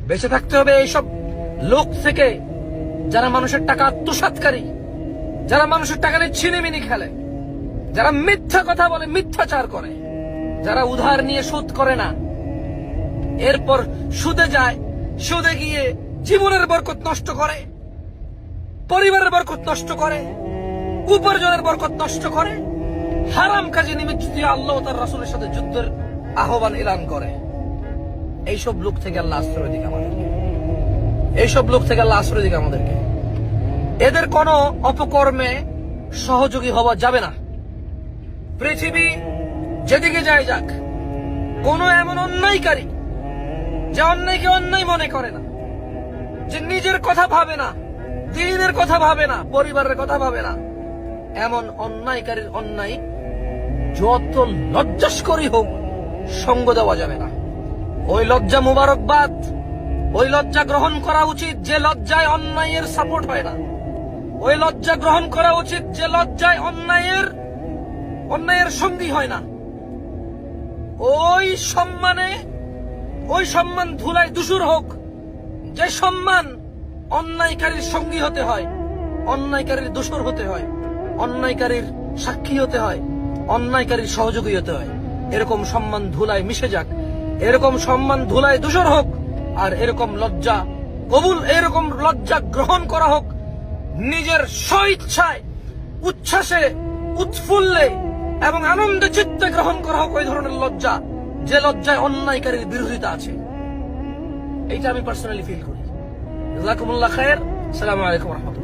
বেঁচে থাকতে হবে এইসব লোক থেকে, যারা মানুষের টাকা আত্মসাৎকারী, যারা মানুষের টাকা নিয়ে ছিনিমিনি খেলে, যারা মিথ্যা কথা বলে, মিথ্যাচার করে, যারা উধার নিয়ে সুদ করে না, এরপর সুদে যায়, সুদে গিয়ে জীবনের বরকত নষ্ট করে, পরিবারের বরকত নষ্ট করে, উপার্জনের বরকত নষ্ট করে, হারাম কাজে নিমিত্ত দিয়ে আল্লাহ তার রাসূলের সাথে যুদ্ধের আহ্বান এলান করে। এইসব লোক থেকে আল্লাহ আশ্রয় দিক আমাদেরকে, এইসব লোক থেকে আল্লাহ আশ্রয় দিক আমাদেরকে। এদের কোনো অপকর্মে সহযোগী হওয়া যাবে না। পৃথিবী যেদিকে যায় যাক, কোন এমন অন্যায়কারী যে অন্যায়কে অন্যায় মনে করে না, যে নিজের কথা ভাবে না, দিনের কথা ভাবে না, পরিবারের কথা ভাবে না, এমন অন্যায়কারীর অন্যায় যত লজ্জাস্করই হোক সঙ্গ দেওয়া যাবে না। ওই লজ্জা মুবারকবাদ, ওই লজ্জা গ্রহণ করা উচিত যে লজ্জায় অন্যায়ের সাপোর্ট হয় না। ওই লজ্জা গ্রহণ করা উচিত যে লজ্জায় অন্যায়ের সঙ্গী হয় না। ওই সম্মান ধুলায় ধূসর হোক যে সম্মান অন্যায়কারীর সঙ্গী হতে হয়, অন্যায়কারীর দোসর হতে হয়, অন্যায়কারীর সাক্ষী হতে হয়, অন্যায়কারীর সহযোগী হতে হয়। এরকম সম্মান ধুলায় মিশে যাক, এরকম সম্মান ধুলায় ধূসর হোক, আর এরকম লজ্জা গ্রহণ করা হোক নিজের স্বইচ্ছায়, উচ্ছ্বাসে, উৎফুল্লে এবং আনন্দে চিত্তে গ্রহণ করা হোক ওই ধরনের লজ্জা, যে লজ্জায় অন্যায়কারীর বিরোধিতা আছে। এইটা আমি পার্সোনালি ফিল করি। জাযাকুমুল্লাহ খায়ের। আসসালামু আলাইকুম ওয়া রাহমাতুল্লাহ।